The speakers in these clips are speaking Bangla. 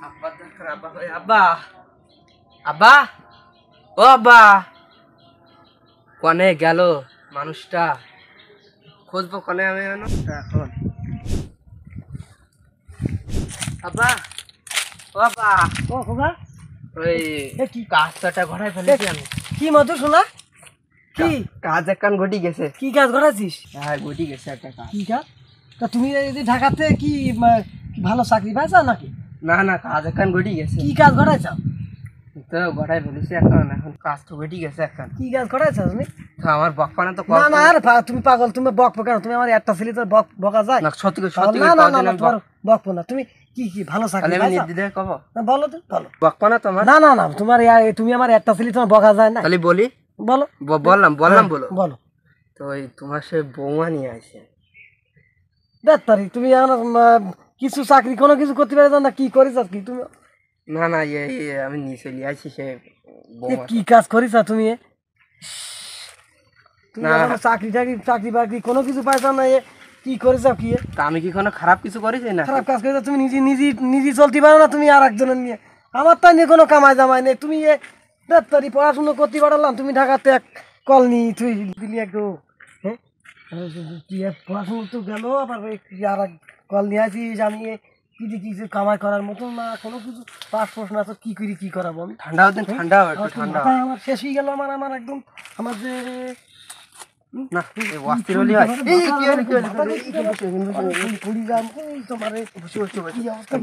আব্বা দরকার আব্বা কই আব্বা আব্বা ও আব্বা কোনে গেল মানুষটা খুঁজবো কোনে আমি এখন আব্বা ও আব্বা ও খোকা ওই কি কাজটা ঘটাই ফেলেছি আমি কি মধু শোনা কি কাজ একখান ঘটি গেছে কি কাজ ঘটাছিস হ্যাঁ ঘটি গেছে একটা কাজ কি কাজ তা তুমি এই যে ঢাকাতে কি ভালো চাকরি পাইছো নাকি না না কাজ একখান ঘটি গেছে কি কাজ ঘটাইছ তো ঘটাই ফেলেছি এখন এখন কাজ তো ঘটি গেছে একখান কি কাজ ঘটাইছ তুমি তো আমার বকপানা তো না না আর তুমি পাগল তুমি বকবো কেন তুমি আমার একটা ছেলে তো বকা যায় না সত্যি সত্যি না না না তোমার বকবো না তুমি কি কি ভালো চাকরি আমি পাইছো দিদি কব না বলো তো বলো বকপানা তোমার না না না তোমার তুমি আমার একটা ছেলে তোমার বকা যায় না তাহলে বলি বলো বললাম বলো বলো তো ওই তোমার সে বৌমা নিয়ে আসে দেখ তুমি এখন কিছু চাকরি কোনো কিছু করতে পারছো না কি করিস কি তুমি না না আমি নিয়ে চলে আসি সে বৌমা কি কাজ করিস তুমি তুমি না। এখনো চাকরি বাকরি কোনো কিছু পাইছ না কি করিস কি তা আমি কি কোনো খারাপ কিছু করেছি না খারাপ কাজ করিস তুমি নিজে চলতে পারো না তুমি আর একজনের নিয়ে আমার তাই নিয়ে কোনো কামাই জামাই নেই তুমি তারি পড়াশুনো করতে পারলাম তুমি ঢাকাতে এক কল নি তুই দিলি একটু হ্যাঁ তুই পড়াশুনো তো গেল আবার আর এক কল নিয়ে আসিস আমি কিছু কামাই করার মতো না কোনো কিছু পাস প্রশ্ন আছে কি করি কি করাবো আমি ঠান্ডা হতেন ঠান্ডা একটু ঠান্ডা আমার শেষ হয়ে গেল আমার একদম আমার যে না অস্থির হলি হয়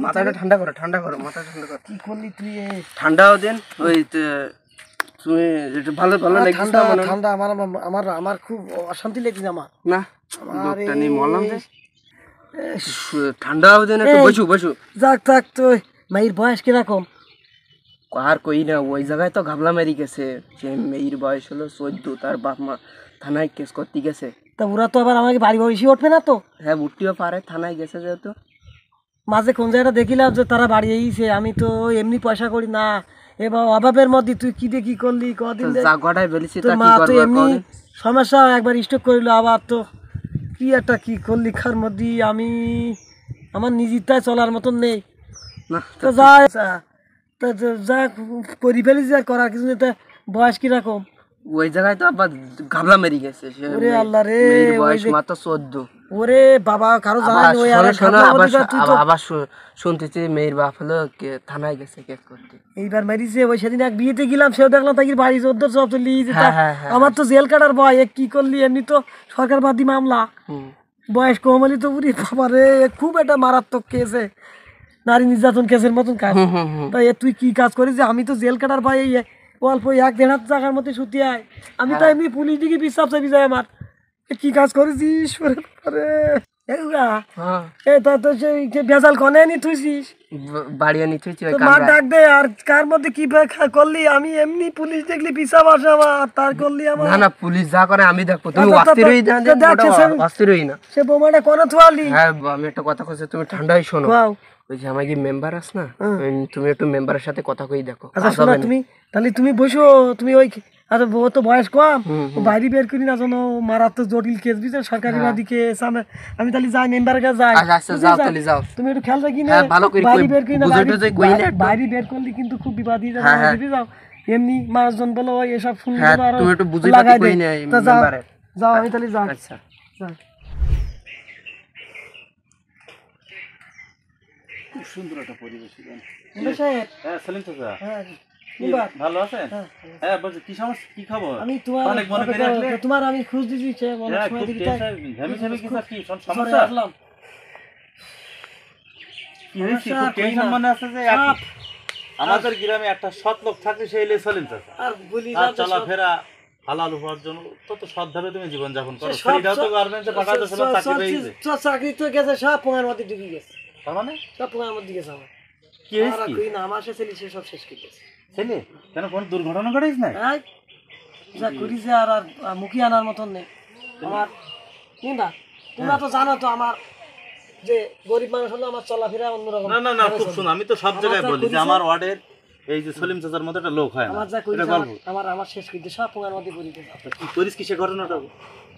মাথাটা ঠান্ডা করো মাথা ঠান্ডা করো কি করলি তুই ঠান্ডাও দেন ওই তুমি ভালো ভালো ঠান্ডা ঠান্ডা আমার খুব অশান্তি লেগেছে আমার না লোকটা নিয়ে মরলাম যে ঠান্ডাও দেন একটু বসু যাক তো মায়ের বয়স কিরকম আর কই না ওই জায়গায় তো ঘাবলা মেরি গেছে সে মেয়ের বয়স হলো 14 তার বাপ মা থানায় কেস করতে গেছে তা ওরা তো আবার আমাকে বাড়ি বসে উঠবে না তো হ্যাঁ উঠতেও পারে থানায় গেছে যেহেতু মাঝে কোন জায়গাটা দেখিলাম যে তারা বাড়ি এসে আমি তো এমনি পয়সা করি না এবার অভাবের মধ্যে তুই কি করলি কদিন জায়গাটাই বলেছি তোর মা তো এমনি সমস্যা একবার স্টক করিল আবার তো কি একটা কি করলি খার মধ্যে আমি আমার নিজেরটাই চলার মতন নেই না তো যা করি ফেলিস আর করার কিছু নেই তা বয়স কিরকম ওই জায়গায় তো আবার ঘাবলা মেরি গেছে ওরে আল্লাহ রে বয়স মাত্র 14 ওরে বাবা কারো জানাই ওই আবার শুনতেছি মেয়ের বাপ হলো থানায় গেছে কেস করতে এইবার মারিছে ওই সেদিন এক বিয়েতে গেলাম সেও দেখলাম তাকে বাড়ি জোরদার সব চলি আমার তো জেল কাটার ভয় কি করলি এমনি তো সরকার বাদী মামলা বয়স কম হলি তো উরি বাবা রে খুব একটা মারাত্মক কেসে নারী নির্যাতন কেসের মতন কাজ তাই তুই কি কাজ করিস আমি তো জেল কাটার ভয় অল্প 1-1.5 জায়গার মধ্যে ছুটি আয় আমি তো এমনি পুলিশ দিকে বিশ্বাস চাই যায় আমার কি কাজ করেছিস বেজাল কনে নি তুইছিস বাড়ি আনি তুইছি মার ডাক দে আর কার মধ্যে কি করলি আমি এমনি পুলিশ দেখলি পিছাব আসে আমার তার করলি আমার না পুলিশ যা করে আমি দেখবো তুমি অস্থির হই না সে বোমাটা কোন থোয়ালি হ্যাঁ আমি একটা কথা কইছি তুমি ঠান্ডাই শোনো ওই যে আমার কি মেম্বার আছ না তুমি একটু মেম্বারের সাথে কথা কই দেখো আচ্ছা শোনো তুমি বসো তুমি ওই আচ্ছা ও তো বয়স কম বাইরে বের করি না জানো মারাত্মক জটিল কেস বিচার সরকারি বাদী কেস আমি তাহলে যাই মেম্বারের কাছে যাই আচ্ছা যাও তাহলে যাও তুমি একটু খেয়াল রাখি না বাইরে বের করি না বাইরে বের করলে কিন্তু খুব বিবাদী যাও এমনি মানুষজন বলো এসব শুনলে আর তুমি একটু বুঝাই দিতে কই না মেম্বারে যাও আমি তাহলে যাই আচ্ছা খুব সুন্দর একটা পরিবেশ হ্যাঁ সেলিম চাচা হ্যাঁ ভালো আছেন হ্যাঁ বলছি কি সমস্যা কি খবর আমি তোমার আমি খোঁজ দিছি কি সমস্যা টেনশন মনে আছে যে আমাদের গ্রামে একটা সৎ লোক থাকে সেই সেলিম চাচা আর বলি না চলাফেরা হালাল উপার্জন তো সৎভাবে তুমি জীবন যাপন করো সেটাও তো গার্মেন্টসে পাঠাতে ছিল চাকরি তো গেছে সব পোঙার মধ্যে ঢুকে গেছে তার মানে সব পোঙার মধ্যে গেছে আমার কি হয়েছে কি না আমার ছেলে সব শেষ করে গেছে ছেলে কেন কোন দুর্ঘটনা ঘটেছে না যা করিছে আর মুখি আনার মতন নেই আমার কিংবা তোমরা তো জানো তো আমার যে গরিব মানুষ হলো আমার চলাফেরা অন্যরকম না খুব শুন আমি তো সব জায়গায় বলি যে আমার ওয়ার্ডের এই যে সলিম চাচার মতো একটা লোক হয় আমার যা করিছে আমার শেষ করে সব পোঙার মধ্যে পড়ে গেছে কি করিস কি সে ঘটনাটা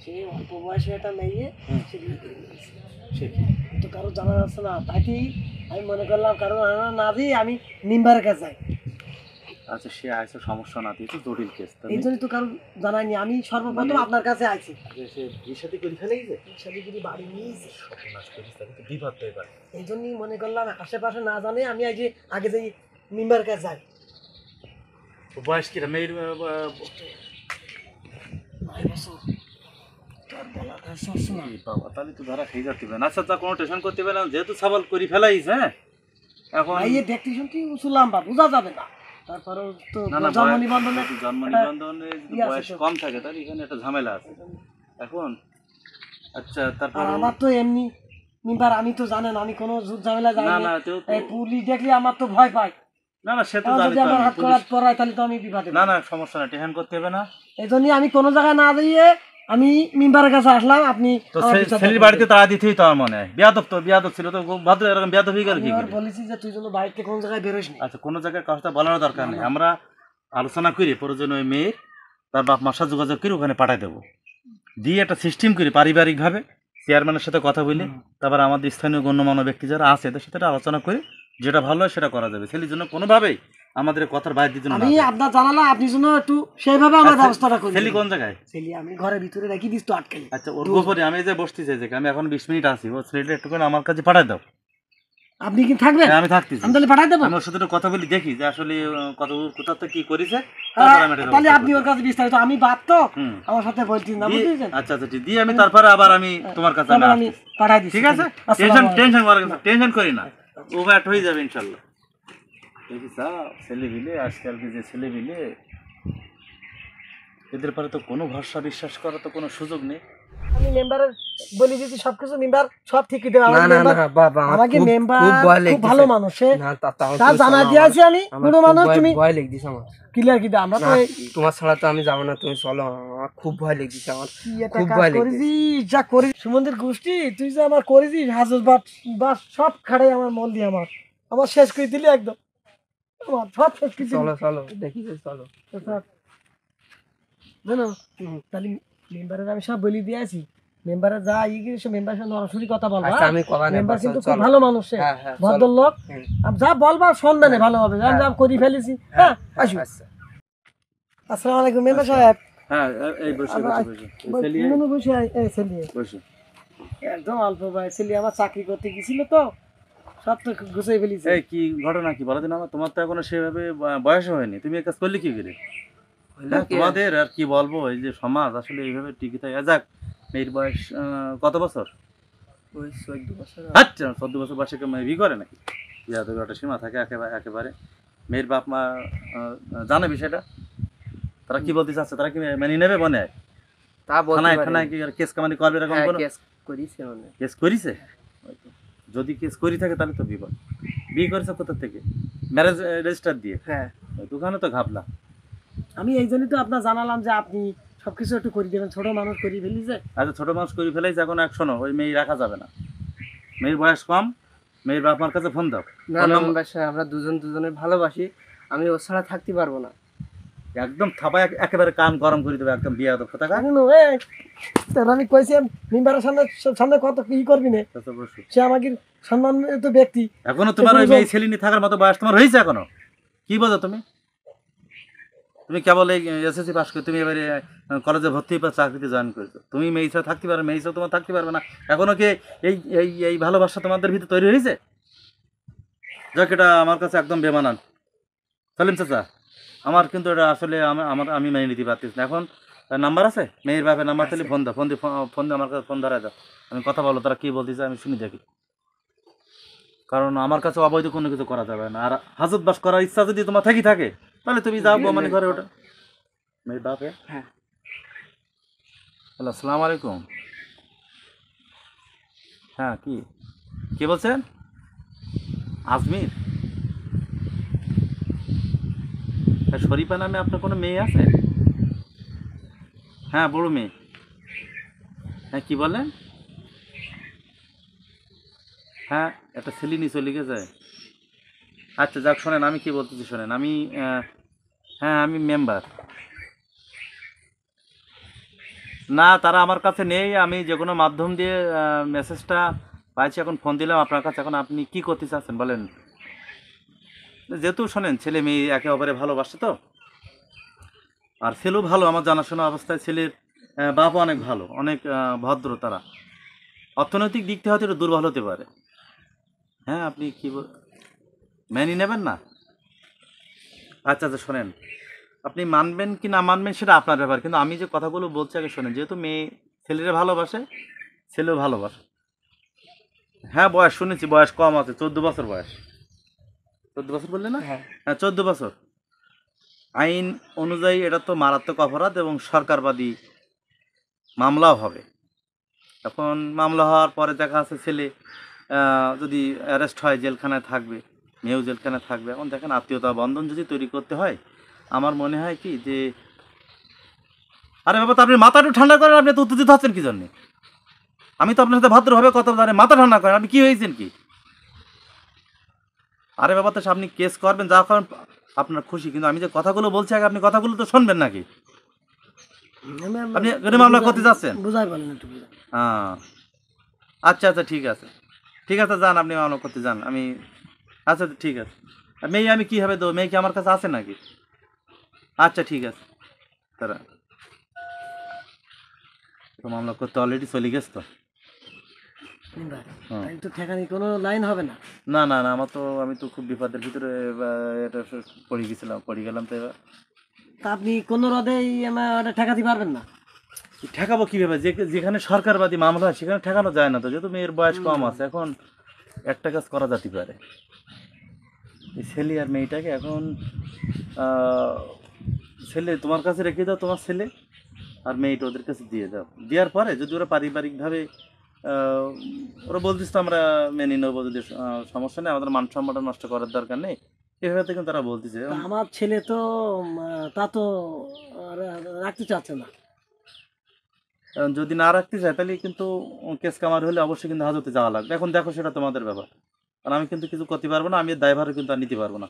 সে অল্প বয়সে একটা মেয়ে সে বিয়ে করে নিয়েছে সে তো কারো জানা যাচ্ছে না তাকেই আমি মনে করলাম কারণ না দিয়ে আমি মেম্বারের কাছে যাই। আচ্ছা সে আইসো, সমস্যা না, তুই তো জটিল কেস। এই জন্য তো কারণ জানাইনি, আমি সর্বপ্রথম আপনার কাছে আইছি। সে বিয়ে শাদী করে ফেলেছে, শালিগিরি বাড়ি নিয়েছি, সর্বনাশ করিস, তাহলে তো বিপদ তো এবার। এই জন্যই মনে করলাম আশেপাশে না জানে আমি আগে যাই মেম্বারের কাছে যাই। বয়স কিরা মেয়ের? 9 বছর। তোর বলাটা সবসময় বাবা, তাহলে তো ধরা খেয়ে যাতে হবে না। আচ্ছা তা কোনো টেনশন করতে হবে না, যেহেতু সাবাল করি ফেলাইস। হ্যাঁ এখন ভাই এই দেখতে শুনতে উঁচুলাম বা বোঝা যাবে না, তারপরেও তো না না, জন্ম নিবন্ধনে জন্ম নিবন্ধনে যদি বয়স কম থাকে তাহলে এখানে একটা ঝামেলা আছে এখন। আচ্ছা তারপর আর আমার তো এমনি মেম্বার, আমি তো জানেন আমি কোনো ঝামেলা যাই না না। না তো এই পুলিশ দেখলে আমার তো ভয় পায়। না না, সে তো আমার জানি যদি তো আমার আমি, হাত করাত পড়ায় তাহলে তো আমি বিপদে না না সমস্যা না, টেনশন করতে হবে না। এই জন্যই আমি কোনো জায়গায় না দিয়ে আমি মেম্বারের কাছে আসলাম। আপনি তো ছেলের বাড়িতে তারা দিতেই তো আমার মনে হয় বিয়াদব, তো বিয়াদব ছিল তো খুব ভদ্র, এরকম বিয়াদব হয়ে গেল কি করে? বলেছি যে তুই যেন বাড়িতে কোনো জায়গায় বেরোস না। আচ্ছা কোনো জায়গায় কথা বলার দরকার নেই, আমরা আলোচনা করি প্রয়োজন ওই মেয়ের তার বাপ মার সাথে যোগাযোগ করে ওখানে পাঠাই দেবো, দিয়ে একটা সিস্টেম করি পারিবারিকভাবে চেয়ারম্যানের সাথে কথা বলি, তারপর আমাদের স্থানীয় গণ্যমান্য ব্যক্তি যারা আছে এদের সাথে আলোচনা করি, যেটা ভালো হয় সেটা করা যাবে। ছেলের জন্য কোনোভাবেই আমাদের কথার বাইরে দিতে না। আমি আপনার জানালা আপনি জন্য একটু সেইভাবে আমার ব্যবস্থাটা করি। ছেলে কোন জায়গায়? ছেলে আমি ঘরের ভিতরে রেখে দিস তো আটকাই। আচ্ছা ওর গোপনে আমি যে বসতেছি যে আমি এখন 20 মিনিট আছি, ও ছেলেটা একটুখানি আমার কাছে পাঠাই দাও। আপনি কি থাকবেন? হ্যাঁ আমি থাকতেছি। আমি তাহলে পাঠাই দেবো। আমি ওর সাথে একটু কথা বলি, দেখি যে আসলে কত কোথা থেকে কি করেছে, তাহলে আপনি ওর কাছে বিস্তারিত, আমি বাদ তো আমার সাথে বলছেন না, বুঝছেন? আচ্ছা আচ্ছা ঠিক, দিয়ে আমি তারপরে আবার আমি তোমার কাছে আমি পাঠাই দিচ্ছি। ঠিক আছে, টেনশন টেনশন টেনশন করি না, ও ব্যাট হয়ে যাবে ইনশাল্লাহ। দেখিস ছেলে বিলে আজকাল যে ছেলে বিলে, এদের পরে তো কোনো ভরসা বিশ্বাস করার তো কোনো সুযোগ নেই। আমি মেম্বারের বলি দিয়েছি সবকিছু, মেম্বার সব ঠিকই দেবে। আমাকে মেম্বার খুব ভালো মানুষ, তার জানা দিয়েছি আমি কোনো মানুষ। তুমি ভয় লেগে দিস আমার, ক্লিয়ার কি আমরা তো তোমার ছাড়া তো আমি যাবো না, তুমি চলো, আমার খুব ভয় লেগে দিস আমার, কি একটা কাজ করেছিস যা করি সুমন্দির গোষ্ঠী, তুই যে আমার করেছিস হাজত বাস সব খাড়ে আমার মন দিয়ে আমার শেষ করে দিলি একদম, আমার সব শেষ করে দিলি। চলো চলো দেখি চলো জানো তাহলে মেম্বারের আমি সব বলি দিয়েছি, মেম্বারে যা গিয়ে মেম্বার সাথে নরসরি কথা বলবা। মেম্বার কিন্তু খুব ভালো মানুষ, ভদ্রলোক, যা বলবা শুনবে না ভালোভাবে, আমি যা করি ফেলেছি। হ্যাঁ আসুন। আসসালামু আলাইকুম মেম্বার সাহেব। হ্যাঁ এই বসে বসে একদম অল্প বয়স ছেলে, আমার চাকরি করতে গেছিল তো সব তো গুছাই ফেলেছি। এই কি ঘটনা কি বলো দিন আমার, তোমার তো এখনো সেভাবে বয়স হয়নি, তুমি এই কাজ করলে কি করে? তোমাদের আর কি বলবো, এই যে সমাজ আসলে এইভাবে টিকে থাকে। যাক মেয়ের বয়স কত বছর? ওই 14 বছর। আচ্ছা 14 বছর বয়সে কেউ মেয়ে বিয়ে করে নাকি? বিয়ে তো একটা সীমা থাকে একেবারে। মেয়ের বাপ মা জানে বিষয়টা, তারা কি বলতে চাচ্ছে, তারা কি মেনে নেবে? মনে হয় তা বলতে থানায় কি কেস কামানি করবে এরকম কোনো কেস করিছে? মানে কেস করিছে? যদি কেস করি থাকে তাহলে তো বিপদ। বিয়ে করেছে কোথা থেকে? ম্যারেজ রেজিস্টার দিয়ে? হ্যাঁ দোকানে তো ঘাবলা। আমি এই জন্যই তো আপনার জানালাম যে আপনি সবকিছু একটু করে দেবেন, ছোট মানুষ করি ফেলিছে। আচ্ছা ছোট মানুষ করে ফেলেছে, এখন এক শোনো ওই মেয়ে রাখা যাবে না, মেয়ের বয়স কম, মেয়ের বাপ মার কাছে ফোন দাও। আমরা দুজনের ভালোবাসি, আমি ওর ছাড়া থাকতে পারবো না। একদম থাপায় একেবারে কান গরম করে দেবে, একদম বিয়ে দেবো কথা। আমি কইছি মেম্বারের সামনে কত কি করবি না, সে আমাকে সম্মান তো ব্যক্তি। এখনো তোমার ওই মেয়ে ছেলে নিয়ে থাকার মতো বয়স তোমার হয়েছে এখনো? কি বোঝো তুমি? তুমি কেবল এই এসএসসি পাস করে তুমি এবারে কলেজে ভর্তি হয়ে চাকরিতে জয়েন করেছো, তুমি মেয়ে ছাড়া থাকতে পারবে, মেয়ে ছাড়া তোমার থাকতে পারবে না। এখনো কি এই এই এই ভালোবাসা তোমাদের ভিতরে তৈরি হয়েছে? যাক এটা আমার কাছে একদম বেমানান সালিম চাচা, আমার কিন্তু এটা আসলে আমি মেনে নিতে পারতেছি না। এখন নাম্বার আছে মেয়ের বাপের নাম্বার, তাহলে ফোন দাও, ফোন দিয়ে আমার কাছে ফোন ধরাই দাও, আমি কথা বলো, তারা কী বলতেছে আমি শুনি দেখি। কারণ আমার কাছে অবৈধ কোনো কিছু করা যাবে না, আর হাজত বাস করার ইচ্ছা যদি তোমার থাকি থাকে তাহলে তুমি যাও মানে ঘরে ওটা মেয়ের বাপে। হ্যাঁ হ্যালো আসসালামু আলাইকুম। হ্যাঁ কি বলছেন? আজমির? শরীফা নামে আপনার কোনো মেয়ে আছে? হ্যাঁ বড় মেয়ে। হ্যাঁ কি বলেন? হ্যাঁ একটা ছেলে নিয়ে চলে গেছে। আচ্ছা যাক শোনেন, আমি কি বলতেছি শোনেন, হ্যাঁ আমি মেম্বার না, তারা আমার কাছে নেই, আমি যে কোনো মাধ্যম দিয়ে মেসেজটা পাইছি, এখন ফোন দিলাম আপনার কাছে, এখন আপনি কি করতে চাচ্ছেন বলেন? যেহেতু শোনেন ছেলে মেয়ে একে অপরে ভালোবাসে তো, আর ছেলেও ভালো, আমার জানাশোনা অবস্থায় ছেলের বাবা অনেক ভালো, অনেক ভদ্র তারা। অর্থনৈতিক দিক থেকে হয়তো একটু দুর্বল হতে পারে। হ্যাঁ, আপনি কি মেনে নেবেন না? আচ্ছা আচ্ছা, শোনেন, আপনি মানবেন কি না মানবেন সেটা আপনার ব্যাপার, কিন্তু আমি যে কথাগুলো বলছি আগে শোনেন। যেহেতু মেয়ে ছেলেরা ভালোবাসে, ছেলেও ভালোবাসে। হ্যাঁ, বয়স শুনেছি, বয়স কম আছে, 14 বছর বয়স। 14 বছর বললে না? হ্যাঁ, 14 বছর। আইন অনুযায়ী এটা তো মারাত্মক অপরাধ এবং সরকারবাদী মামলাও হবে। এখন মামলা হওয়ার পরে দেখা যাচ্ছে ছেলে যদি অ্যারেস্ট হয় জেলখানায় থাকবে, মেয়েও জেলখানায় থাকবে। এখন দেখেন, আত্মীয়তা বন্ধন যদি তৈরি করতে হয়, আমার মনে হয় কি যে, আরে বাবা, তো আপনি মাথা একটু ঠান্ডা করেন, আপনি তো উত্তেজিত হচ্ছেন কি জন্যে? আমি তো আপনার সাথে ভদ্রভাবে কথা বলি, মাথা ঠান্ডা করেন, আপনি কি হয়েছেন কি? আরে বাবা, তো আপনি কেস করবেন, যা করেন আপনার খুশি, কিন্তু আমি যে কথাগুলো বলছি আগে আপনি কথাগুলো তো শুনবেন নাকি? আপনি মামলা করতে যাচ্ছেন? বুঝাই পারলেন একটু হ্যাঁ, আচ্ছা আচ্ছা, ঠিক আছে ঠিক আছে, যান আপনি মামলা করতে যান। আমি আচ্ছা ঠিক আছে। আর মেয়ে আমি কীভাবে দেবো? মেয়ে কি আমার কাছে আছে নাকি? আচ্ছা ঠিক আছে, তারা তো মামলা করতে অলরেডি চলে গেছে তো। তো ঠেকানি কোনো লাইন হবে না? না না না, আমি তো খুব বিপদের ভিতরে এটা পড়ে গেলাম তো এবার। তা আপনি কোনো রদেই ওটা ঠেকাতে পারবেন না? ঠেকাবো কীভাবে? যেখানে সরকারবাদী মামলা হয় সেখানে ঠেকানো যায় না তো, যেহেতু মেয়ের বয়স কম আছে। এখন একটা কাজ করা যেতে পারে, এই ছেলে আর মেয়েটাকে এখন ছেলে তোমার কাছে রেখে দাও, তোমার ছেলে আর মেয়েটা ওদের কাছে দিয়ে দাও। দেওয়ার পরে যদি ওরা পারিবারিকভাবে ওরা বলতিস তো আমরা মেনে নেবো, যদি সমস্যা নেই, আমাদের মান সম্মানটা নষ্ট করার দরকার নেই, এভাবে কিন্তু তারা বলতেছে। আমার ছেলে তো তা তো রাখতে চাচ্ছে না। যদি না রাখতে চায় তাহলে কিন্তু কেস কামার হলে অবশ্যই কিন্তু হাজতে যাওয়া লাগবে। এখন দেখো, সেটা তোমাদের ব্যাপার, আর আমি কিন্তু কিছু করতে পারবো না, আমি দায়ভারও কিন্তু আর নিতে পারবো না।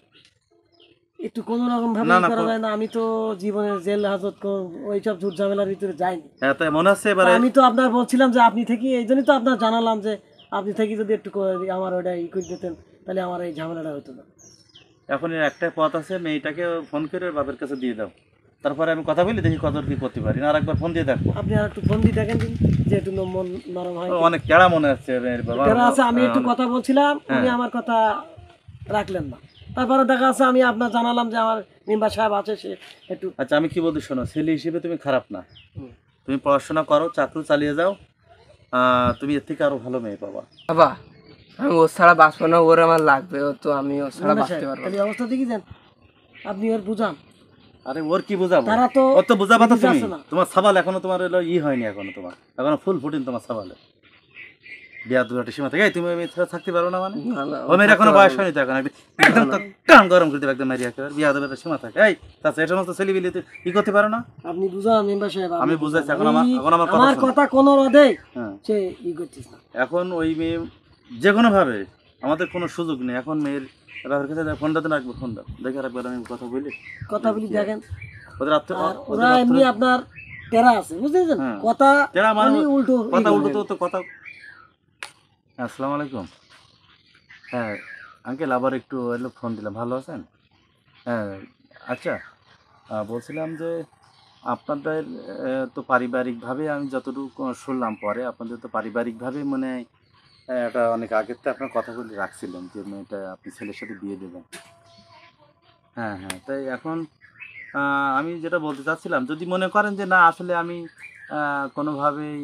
একটু কোনো রকম ভাবে করা যায় না? আমি তো জীবনের জেল হাজত ওইসব ঝুট ঝামেলার ভিতরে যাইনি। হ্যাঁ, তাই মনে হচ্ছে এবারে। আমি তো আপনার বলছিলাম যে আপনি থেকে, এই জন্যই তো আপনার জানালাম যে আপনি থেকে যদি একটু আমার ওটা ই করে দিতেন, তাহলে আমার এই ঝামেলাটা হতো না। এখন এর একটাই পথ আছে, মেয়েটাকে ফোন করে বাপের কাছে দিয়ে দাও, তারপরে আমি কথা বলি, দেখি কত কি করতে পারি। না, আর একবার ফোন দিয়ে দেখো। আপনি আর একটু ফোন দিয়ে দেখেন যে একটু মন নরম হয়। অনেক কেড়া মনে হচ্ছে বাবা। আছে, আমি একটু কথা বলছিলাম, উনি আমার কথা রাখলেন না। তারপরে দেখা যাচ্ছে আমি আপনার জানালাম যে আমার মেম্বার সাহেব আছে, সে একটু। আচ্ছা, আমি কি বলতে শোনো, ছেলে হিসেবে তুমি খারাপ না, তুমি পড়াশোনা করো, চাকরি চালিয়ে যাও, তুমি এর থেকে আরো ভালো মেয়ে পাবা। বাবা, আমি ওর ছাড়া বাঁচবো না, ওর আমার লাগবে, ও তো আমি ওর ছাড়া বাঁচতে পারবো এই অবস্থা দেখি যান, আপনি ওর বুঝান। আরে ওর কি বোঝাবো? তারা তো ওর তো বোঝাবো তো তুমি। তোমার সাবাল এখনো তোমার হলো হয়নি, এখনো ফুল ফুটিন তোমার সাবালে। বিয়া দুটো সীমা থেকে তুমি মেয়ে ছাড়া থাকতে পারো না মানে? ও মেয়ের এখনো বয়স হয়নি তো, এখন একদম কান গরম করে দেবে একদম মারি একেবারে। বিয়া দুটো সীমা থাকে। এই তাছাড়া এই সমস্ত ছেলেবিলি কি করতে পারো না? আপনি বুঝান মেম্বার সাহেব। আমি বুঝাচ্ছি, এখন আমার কথা কোনো রদে সে ই করছিস না। এখন ওই মেয়ে যে কোনো ভাবে, আমাদের কোনো সুযোগ নেই এখন। মেয়ের বাবার কাছে ফোনটা তো রাখবো, ফোনটা দেখে রাখবেন, আমি কথা বলি দেখেন। ওদের ওরা এমনি আপনার তেরা আছে, বুঝতেছেন? কথা উল্টো তো কথা। আসসালামু আলাইকুম। হ্যাঁ আঙ্কেল, আবার একটু ফোন দিলাম। ভালো আছেন? হ্যাঁ, আচ্ছা, বলছিলাম যে আপনাদের তো পারিবারিকভাবে, আমি যতটুকু শুনলাম পরে, আপনাদের তো পারিবারিকভাবে মানে এটা অনেক আগের থেকে আপনার কথাগুলি রাখছিলেন যে মেয়েটা আপনি ছেলের সাথে বিয়ে দেবেন। হ্যাঁ হ্যাঁ, তাই এখন আমি যেটা বলতে চাচ্ছিলাম, যদি মনে করেন যে না, আসলে আমি কোনোভাবেই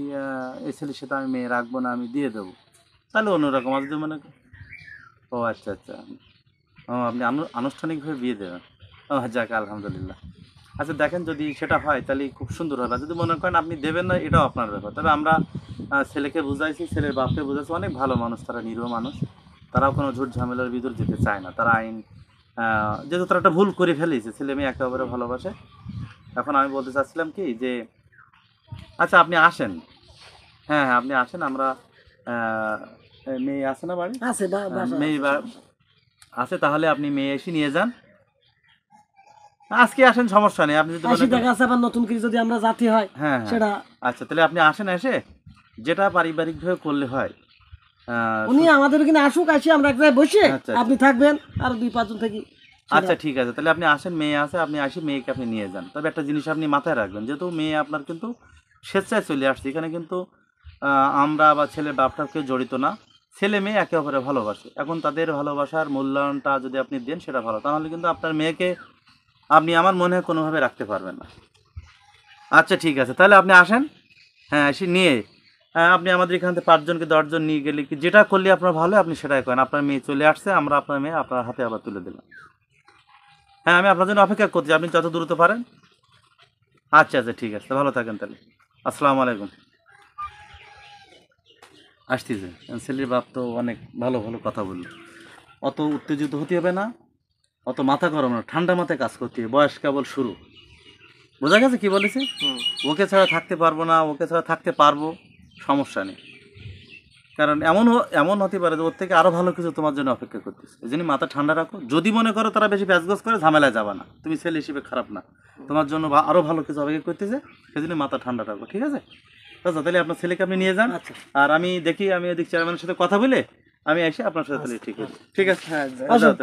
এই ছেলের সাথে আমি মেয়ে রাখবো না, আমি দিয়ে দেবো, তাহলে অন্যরকম। আর যদি মনে, ও আচ্ছা আচ্ছা, ও আপনি আনুষ্ঠানিকভাবে বিয়ে দেবেন? ও যাক, আলহামদুলিল্লাহ। আচ্ছা দেখেন, যদি সেটা হয় তাহলে খুব সুন্দর হবে। যদি মনে করেন আপনি দেবেন না, এটাও আপনার ব্যাপার। তবে আমরা ছেলেকে বুঝাইছি, ছেলের বাপকে বুঝাইছি, অনেক ভালো মানুষ তারা, নিরীহ মানুষ। তারাও কোনো ঝুট ঝামেলার ভিতর যেতে চায় না। তারা আইন, যেহেতু তারা একটা ভুল করে ফেলেছে, ছেলে মেয়ে একেবারে ভালোবাসে। এখন আমি বলতে চাচ্ছিলাম কি যে, আচ্ছা আপনি আসেন। হ্যাঁ হ্যাঁ, আপনি আসেন। আমরা মেয়ে আছে না বাড়ি? মেয়ে আছে, তাহলে আপনি মেয়ে এসে নিয়ে যান। আজকে আসেন, সমস্যা নেই। আপনি যদি নতুন করে যদি আমরা জাতি হয়, হ্যাঁ সেটা আচ্ছা, তাহলে আপনি আসেন, এসে যেটা পারিবারিকভাবে করলে হয় উনি আমাদের এখানে আসুক, আসি আমরা এক জায়গায় বসে আচ্ছা, আপনি থাকবেন আর 2-5 জন থাকি। আচ্ছা ঠিক আছে, তাহলে আপনি আসেন, মেয়ে আছে, আপনি আসি, মেয়েকে আপনি নিয়ে যান। তবে একটা জিনিস আপনি মাথায় রাখবেন, যেহেতু মেয়ে আপনার কিন্তু স্বেচ্ছায় চলে আসছে এখানে, কিন্তু আমরা বা ছেলে বাপটা কেউ জড়িত না, ছেলে মেয়ে একে অপরে ভালোবাসে। এখন তাদের ভালোবাসার মূল্যায়নটা যদি আপনি দেন সেটা ভালো, তাহলে কিন্তু আপনার মেয়েকে আপনি আমার মনে হয় কোনোভাবে রাখতে পারবেন না। আচ্ছা ঠিক আছে, তাহলে আপনি আসেন, হ্যাঁ এসে নিয়ে আপনি আমাদের এখান থেকে 5 জনকে 10 জন নিয়ে গেলে কি যেটা করলে আপনার ভালো আপনি সেটাই করেন। আপনার মেয়ে চলে আসছে, আমরা আপনার মেয়ে আপনার হাতে আবার তুলে দিলাম। হ্যাঁ আমি আপনার জন্য অপেক্ষা করছি, আপনি যত দ্রুত পারেন। আচ্ছা আচ্ছা ঠিক আছে, ভালো থাকেন তাহলে। আসসালামু আলাইকুম। আসতেছে ছেলের বাপ তো অনেক ভালো ভালো কথা বললো, অত উত্তেজিত হতে হবে না, অত মাথা গরম না, ঠান্ডা মাথায় কাজ করতে হবে, বয়স কেবল শুরু। বোঝা গেছে কি বলেছি? ওকে ছাড়া থাকতে পারবো না, ওকে ছাড়া থাকতে পারবো, সমস্যা নেই। কারণ এমন হতে পারে যে ওর থেকে আরও ভালো কিছু তোমার জন্য অপেক্ষা করতেছে। এই জন্য মাথা ঠান্ডা রাখো। যদি মনে করো তারা বেশি প্যাচগোজ করে, ঝামেলায় যাবা না, তুমি ছেলে হিসেবে খারাপ না, তোমার জন্য আরও ভালো কিছু অপেক্ষা করতেছে, সেই জন্য মাথা ঠান্ডা রাখো, ঠিক আছে? আচ্ছা তাহলে আপনার ছেলেকে আপনি নিয়ে যান। আর আমি দেখি, আমি এদিক চেয়ারম্যানের সাথে কথা বলে আমি এসে আপনার সাথে তাহলে ঠিক আছে। ঠিক আছে, হ্যাঁ আসুন।